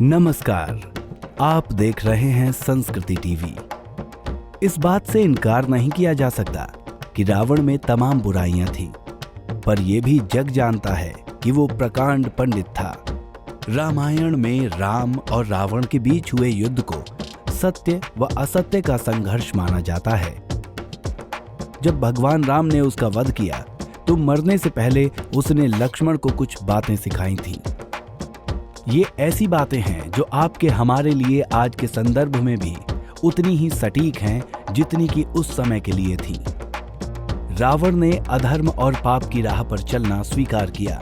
नमस्कार, आप देख रहे हैं संस्कृति टीवी। इस बात से इनकार नहीं किया जा सकता कि रावण में तमाम बुराइयां थीं, पर यह भी जग जानता है कि वो प्रकांड पंडित था। रामायण में राम और रावण के बीच हुए युद्ध को सत्य व असत्य का संघर्ष माना जाता है। जब भगवान राम ने उसका वध किया तो मरने से पहले उसने लक्ष्मण को कुछ बातें सिखाई थीं। ये ऐसी बातें हैं जो आपके हमारे लिए आज के संदर्भ में भी उतनी ही सटीक हैं जितनी कि उस समय के लिए थी। रावण ने अधर्म और पाप की राह पर चलना स्वीकार किया,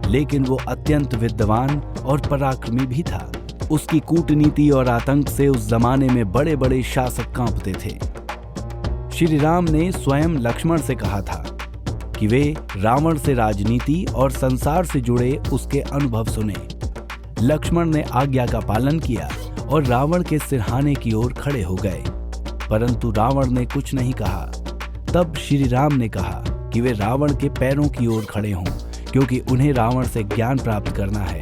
लेकिन वो अत्यंत विद्वान और पराक्रमी भी था। उसकी कूटनीति और आतंक से उस जमाने में बड़े बड़े शासक कांपते थे। श्री राम ने स्वयं लक्ष्मण से कहा था कि वे रावण से राजनीति और संसार से जुड़े उसके अनुभव सुने। लक्ष्मण ने आज्ञा का पालन किया और रावण के सिरहाने की ओर खड़े हो गए, परंतु रावण ने कुछ नहीं कहा। तब श्री राम ने कहा कि वे रावण के पैरों की ओर खड़े हों, क्योंकि उन्हें रावण से ज्ञान प्राप्त करना है।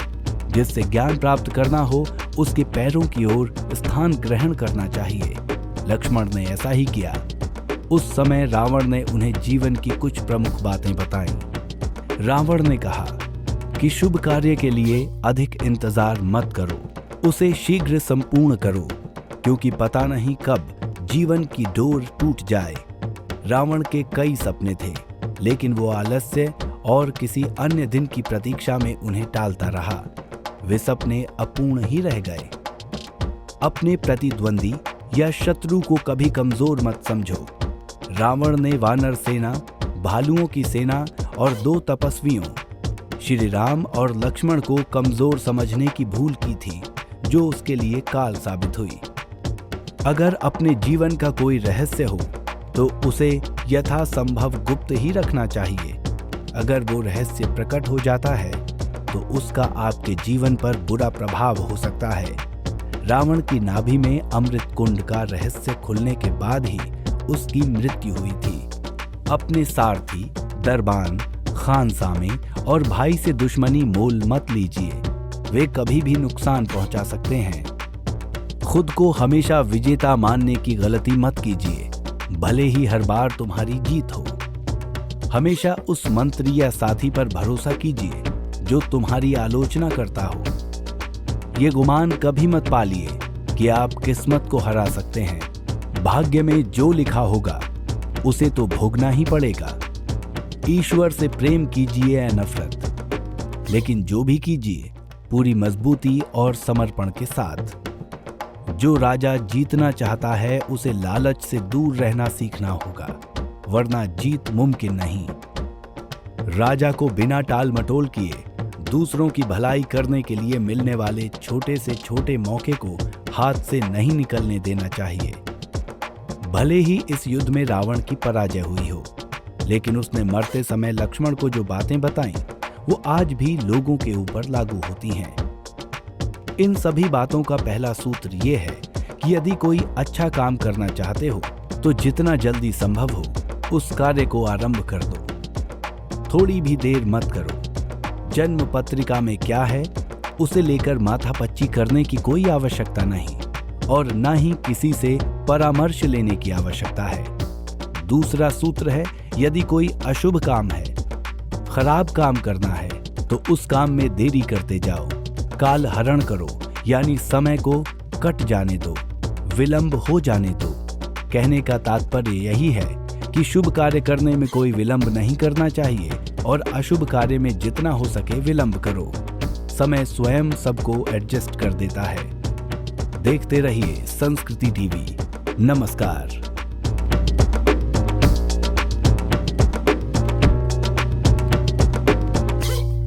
जिससे ज्ञान प्राप्त करना हो उसके पैरों की ओर स्थान ग्रहण करना चाहिए। लक्ष्मण ने ऐसा ही किया। उस समय रावण ने उन्हें जीवन की कुछ प्रमुख बातें बताईं। रावण ने कहा कि शुभ कार्य के लिए अधिक इंतजार मत करो, उसे शीघ्र संपूर्ण करो, क्योंकि पता नहीं कब जीवन की डोर टूट जाए। रावण के कई सपने थे, लेकिन वो आलस्य और किसी अन्य दिन की प्रतीक्षा में उन्हें टालता रहा। वे सपने अपूर्ण ही रह गए। अपने प्रतिद्वंदी या शत्रु को कभी कमजोर मत समझो। रावण ने वानर सेना, भालुओं की सेना और 2 तपस्वियों श्री राम और लक्ष्मण को कमजोर समझने की भूल की थी, जो उसके लिए काल साबित हुई। अगर अपने जीवन का कोई रहस्य हो तो उसे यथासंभव गुप्त ही रखना चाहिए। अगर वो रहस्य प्रकट हो जाता है तो उसका आपके जीवन पर बुरा प्रभाव हो सकता है। रावण की नाभि में अमृत कुंड का रहस्य खुलने के बाद ही उसकी मृत्यु हुई थी। अपने सारथी, दरबान, खानसामे और भाई से दुश्मनी मोल मत लीजिए, वे कभी भी नुकसान पहुंचा सकते हैं। खुद को हमेशा विजेता मानने की गलती मत कीजिए, भले ही हर बार तुम्हारी जीत हो। हमेशा उस मंत्री या साथी पर भरोसा कीजिए जो तुम्हारी आलोचना करता हो। ये गुमान कभी मत पालिए कि आप किस्मत को हरा सकते हैं। भाग्य में जो लिखा होगा उसे तो भोगना ही पड़ेगा। ईश्वर से प्रेम कीजिए या नफरत, लेकिन जो भी कीजिए पूरी मजबूती और समर्पण के साथ। जो राजा जीतना चाहता है उसे लालच से दूर रहना सीखना होगा, वरना जीत मुमकिन नहीं। राजा को बिना टाल मटोल किए दूसरों की भलाई करने के लिए मिलने वाले छोटे से छोटे मौके को हाथ से नहीं निकलने देना चाहिए। भले ही इस युद्ध में रावण की पराजय हुई हो, लेकिन उसने मरते समय लक्ष्मण को जो बातें बताईं, वो आज भी लोगों के ऊपर लागू होती हैं। इन सभी बातों का पहला सूत्र ये है कि यदि कोई अच्छा काम करना चाहते हो तो जितना जल्दी संभव हो उस कार्य को आरंभ कर दो। थोड़ी भी देर मत करो। जन्म पत्रिका में क्या है उसे लेकर माथापच्ची करने की कोई आवश्यकता नहीं, और न ही किसी से परामर्श लेने की आवश्यकता है। दूसरा सूत्र है, यदि कोई अशुभ काम है, खराब काम करना है, तो उस काम में देरी करते जाओ। काल हरण करो, यानी समय को कट जाने दो, विलंब हो जाने दो। कहने का तात्पर्य यही है कि शुभ कार्य करने में कोई विलंब नहीं करना चाहिए, और अशुभ कार्य में जितना हो सके विलंब करो। समय स्वयं सबको एडजस्ट कर देता है। देखते रहिए संस्कृति टीवी। नमस्कार।